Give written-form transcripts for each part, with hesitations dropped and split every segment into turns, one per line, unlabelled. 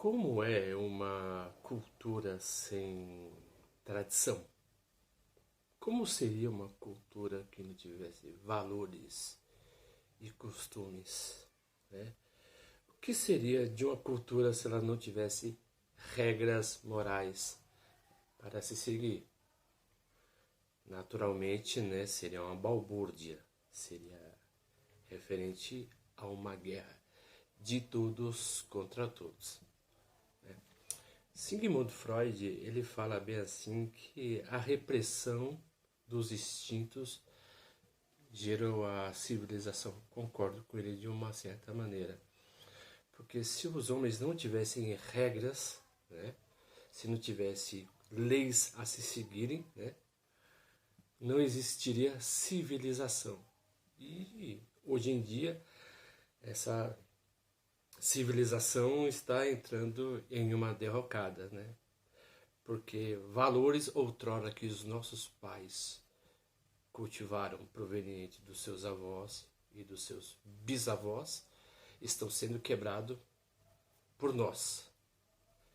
Como é uma cultura sem tradição? Como seria uma cultura que não tivesse valores e costumes, né? O que seria de uma cultura se ela não tivesse regras morais para se seguir? Naturalmente, né, seria uma balbúrdia, seria referente a uma guerra de todos contra todos. Sigmund Freud, ele fala bem assim que a repressão dos instintos gerou a civilização. Concordo com ele de uma certa maneira. Porque se os homens não tivessem regras, né, se não tivesse leis a se seguirem, né, não existiria civilização. E hoje em dia essa civilização está entrando em uma derrocada, né? Porque valores outrora que os nossos pais cultivaram proveniente dos seus avós e dos seus bisavós estão sendo quebrados por nós,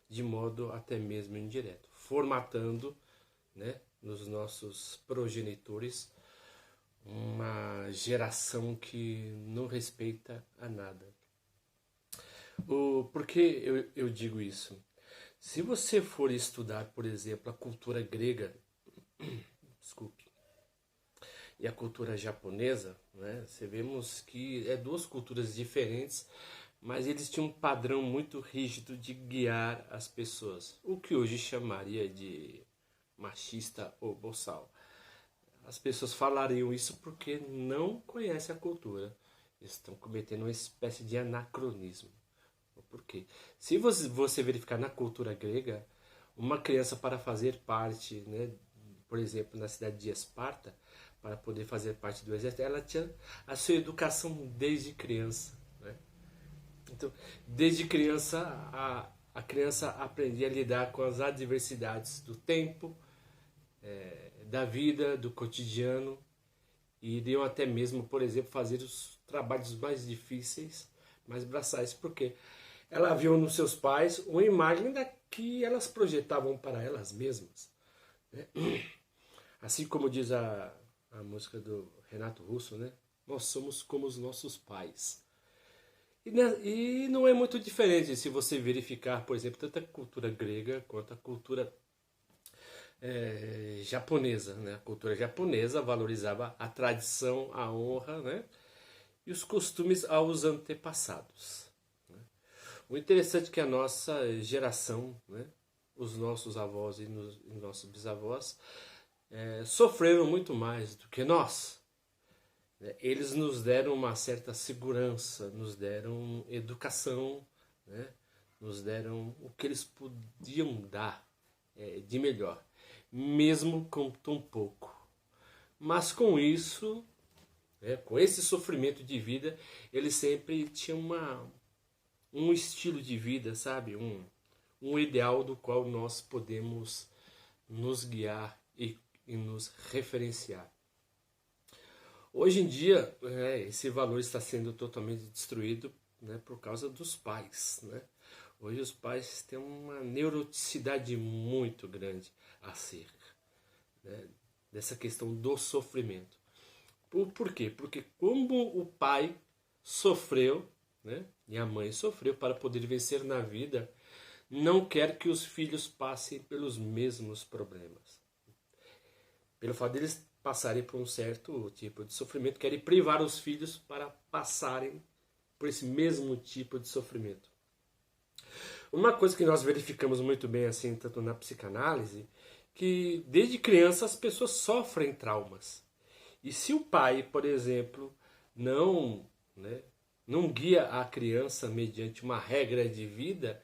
de modo até mesmo indireto, formatando, né, nos nossos progenitores uma geração que não respeita a nada. Por que eu digo isso? Se você for estudar, por exemplo, a cultura grega, desculpe, e a cultura japonesa, né, você vemos que é duas culturas diferentes, mas eles tinham um padrão muito rígido de guiar as pessoas, o que hoje chamaria de machista ou boçal. As pessoas falariam isso porque não conhecem a cultura, estão cometendo uma espécie de anacronismo. Por quê? Se você verificar na cultura grega, uma criança para fazer parte, né, por exemplo, na cidade de Esparta, para poder fazer parte do exército, ela tinha a sua educação desde criança. Né? Então, desde criança, a criança aprendia a lidar com as adversidades do tempo, da vida, do cotidiano, e iriam até mesmo, por exemplo, fazer os trabalhos mais difíceis, mais braçais, porque ela viu nos seus pais uma imagem da que elas projetavam para elas mesmas. Né? Assim como diz a música do Renato Russo, né? Nós somos como os nossos pais. E não é muito diferente se você verificar, por exemplo, tanto a cultura grega quanto a cultura japonesa. Né? A cultura japonesa valorizava a tradição, a honra, né? E os costumes aos antepassados. O interessante é que a nossa geração, né, os nossos avós e nossos bisavós, sofreram muito mais do que nós. Eles nos deram uma certa segurança, nos deram educação, né, nos deram o que eles podiam dar de melhor, mesmo com tão pouco. Mas com isso, com esse sofrimento de vida, eles sempre tinham um estilo de vida, sabe? Um ideal do qual nós podemos nos guiar e nos referenciar. Hoje em dia, esse valor está sendo totalmente destruído, né, por causa dos pais. Né? Hoje os pais têm uma neuroticidade muito grande acerca, né, dessa questão do sofrimento. Por quê? Porque como o pai sofreu, né, e a mãe sofreu para poder vencer na vida, não quer que os filhos passem pelos mesmos problemas. Pelo fato deles passarem por um certo tipo de sofrimento, querem privar os filhos para passarem por esse mesmo tipo de sofrimento. Uma coisa que nós verificamos muito bem, assim, tanto na psicanálise, que desde criança as pessoas sofrem traumas. E se o pai, por exemplo, não guia a criança mediante uma regra de vida,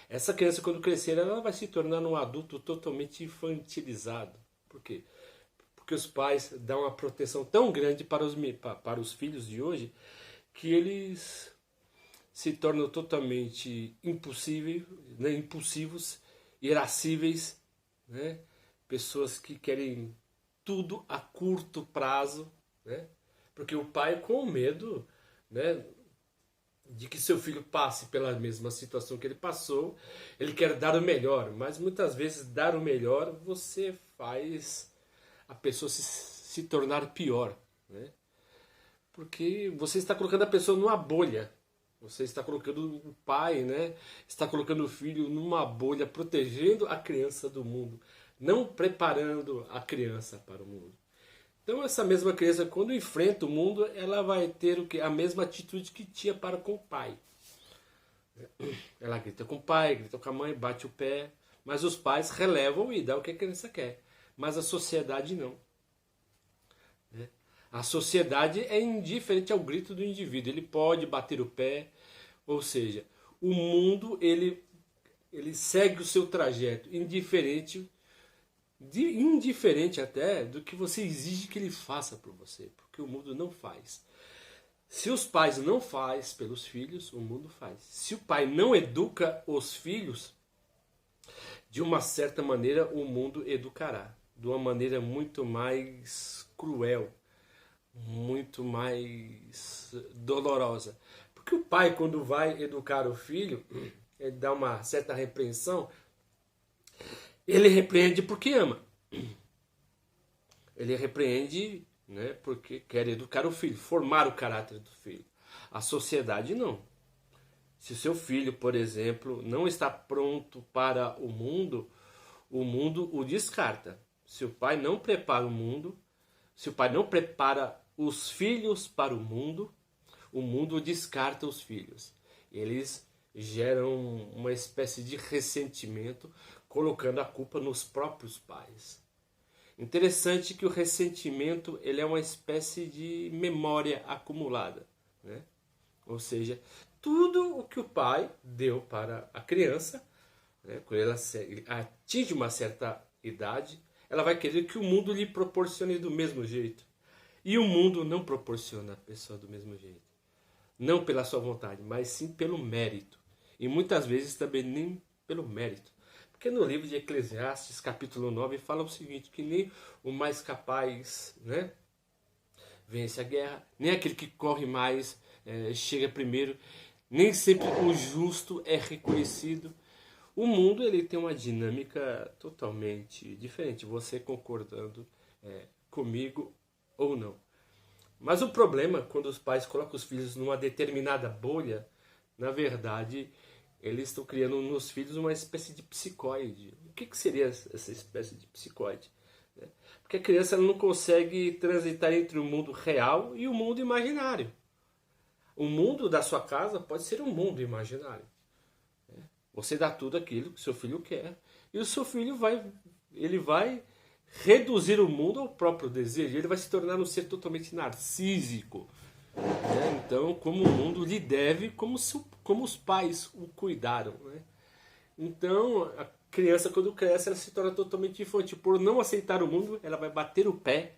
essa criança, quando crescer, ela vai se tornar um adulto totalmente infantilizado. Por quê? Porque os pais dão uma proteção tão grande para os filhos de hoje que eles se tornam totalmente impulsivos, irascíveis, né? Pessoas que querem tudo a curto prazo, né? Porque o pai, com medo, né, de que seu filho passe pela mesma situação que ele passou, ele quer dar o melhor, mas muitas vezes dar o melhor você faz a pessoa se tornar pior, né? Porque você está colocando a pessoa numa bolha. Você está colocando o pai, né? Está colocando o filho numa bolha, protegendo a criança do mundo, não preparando a criança para o mundo. Então essa mesma criança, quando enfrenta o mundo, ela vai ter o quê? A mesma atitude que tinha para com o pai. Ela grita com o pai, grita com a mãe, bate o pé, mas os pais relevam e dão o que a criança quer. Mas a sociedade não. A sociedade é indiferente ao grito do indivíduo. Ele pode bater o pé, ou seja, o mundo ele segue o seu trajeto, indiferente até do que você exige que ele faça por você, porque o mundo não faz. Se os pais não fazem pelos filhos, o mundo faz. Se o pai não educa os filhos, de uma certa maneira o mundo educará, de uma maneira muito mais cruel, muito mais dolorosa. Porque o pai, quando vai educar o filho, ele dá uma certa repreensão, ele repreende porque ama. Ele repreende, né, porque quer educar o filho, formar o caráter do filho. A sociedade não. Se o seu filho, por exemplo, não está pronto para o mundo o descarta. Se o pai não prepara o mundo, se o pai não prepara os filhos para o mundo descarta os filhos. Eles geram uma espécie de ressentimento, colocando a culpa nos próprios pais. Interessante que o ressentimento ele é uma espécie de memória acumulada, né? Ou seja, tudo o que o pai deu para a criança, né, quando ela atinge uma certa idade, ela vai querer que o mundo lhe proporcione do mesmo jeito. E o mundo não proporciona a pessoa do mesmo jeito. Não pela sua vontade, mas sim pelo mérito. E muitas vezes também nem pelo mérito. Porque no livro de Eclesiastes, capítulo 9, fala o seguinte, que nem o mais capaz, né, vence a guerra, nem aquele que corre mais chega primeiro, nem sempre o justo é reconhecido. O mundo ele tem uma dinâmica totalmente diferente, você concordando comigo ou não. Mas o problema, quando os pais colocam os filhos numa determinada bolha, na verdade, eles estão criando nos filhos uma espécie de psicoide. O que seria essa espécie de psicoide? Porque a criança não consegue transitar entre o mundo real e o mundo imaginário. O mundo da sua casa pode ser um mundo imaginário. Você dá tudo aquilo que seu filho quer e o seu filho vai reduzir o mundo ao próprio desejo. Ele vai se tornar um ser totalmente narcísico. Então, como o mundo lhe deve, como os pais o cuidaram. Né? Então, a criança, quando cresce, ela se torna totalmente infantil. Por não aceitar o mundo, ela vai bater o pé,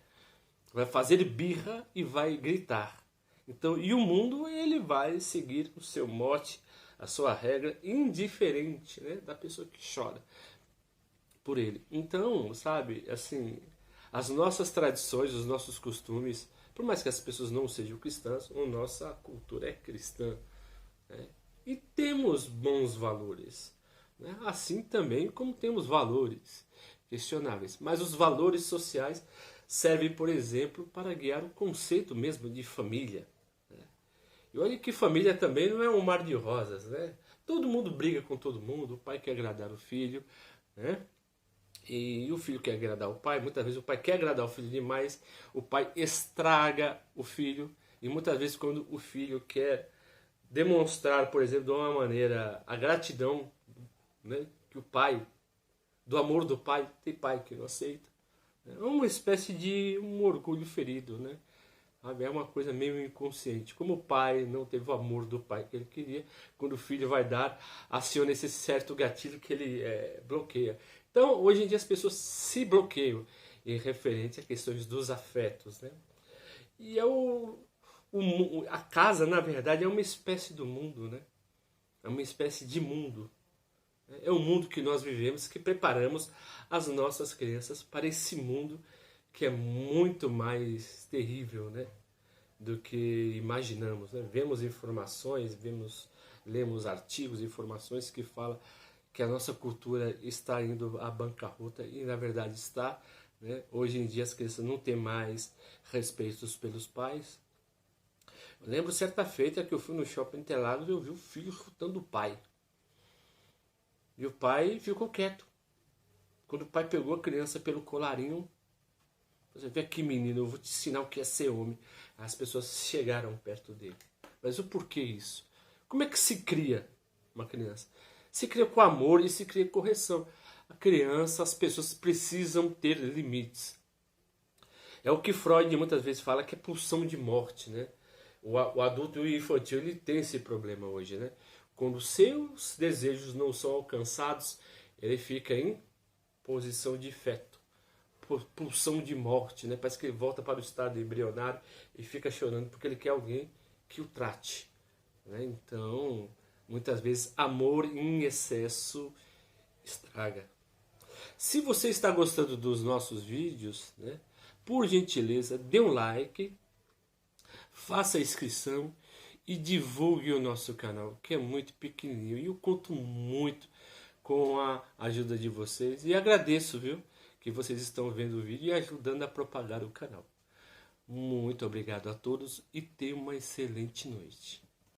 vai fazer birra e vai gritar. Então, e o mundo, ele vai seguir o seu mote, a sua regra, indiferente, né, da pessoa que chora por ele. Então, sabe, assim, as nossas tradições, os nossos costumes, por mais que as pessoas não sejam cristãs, a nossa cultura é cristã. Né? E temos bons valores. Né? Assim também como temos valores questionáveis. Mas os valores sociais servem, por exemplo, para guiar o conceito mesmo de família. Né? E olha que família também não é um mar de rosas. Né? Todo mundo briga com todo mundo, o pai quer agradar o filho, né? E o filho quer agradar o pai, muitas vezes o pai quer agradar o filho demais, o pai estraga o filho, e muitas vezes quando o filho quer demonstrar, por exemplo, de uma maneira a gratidão, né, que o pai, do amor do pai, tem pai que não aceita. É uma espécie de um orgulho ferido, né? É uma coisa meio inconsciente. Como o pai não teve o amor do pai que ele queria, quando o filho vai dar, aciona esse certo gatilho que ele bloqueia. Então, hoje em dia as pessoas se bloqueiam em referente a questões dos afetos. Né? E a casa, na verdade, é uma espécie do mundo. Né? É uma espécie de mundo. É o mundo que nós vivemos, que preparamos as nossas crianças para esse mundo que é muito mais terrível, né? do que imaginamos, né? Vemos informações, lemos artigos, informações que falam que a nossa cultura está indo à bancarrota e na verdade está, né? Hoje em dia as crianças não têm mais respeito pelos pais. Eu lembro certa feita que eu fui no shopping Interlagos e eu vi o filho chutando o pai. E o pai ficou quieto. Quando o pai pegou a criança pelo colarinho, você vê aqui, menino, eu vou te ensinar o que é ser homem. As pessoas chegaram perto dele. Mas o porquê isso? Como é que se cria uma criança? Se cria com amor e se cria com correção. A criança, as pessoas precisam ter limites. É o que Freud muitas vezes fala que é pulsão de morte, né? O adulto e o infantil ele tem esse problema hoje, né? Quando seus desejos não são alcançados, ele fica em posição de feto, pulsão de morte, né? Parece que ele volta para o estado embrionário e fica chorando porque ele quer alguém que o trate, né? Então, muitas vezes, amor em excesso estraga. Se você está gostando dos nossos vídeos, né? Por gentileza, dê um like, faça a inscrição e divulgue o nosso canal, que é muito pequenininho. E eu conto muito com a ajuda de vocês. E agradeço, viu, que vocês estão vendo o vídeo e ajudando a propagar o canal. Muito obrigado a todos e tenham uma excelente noite.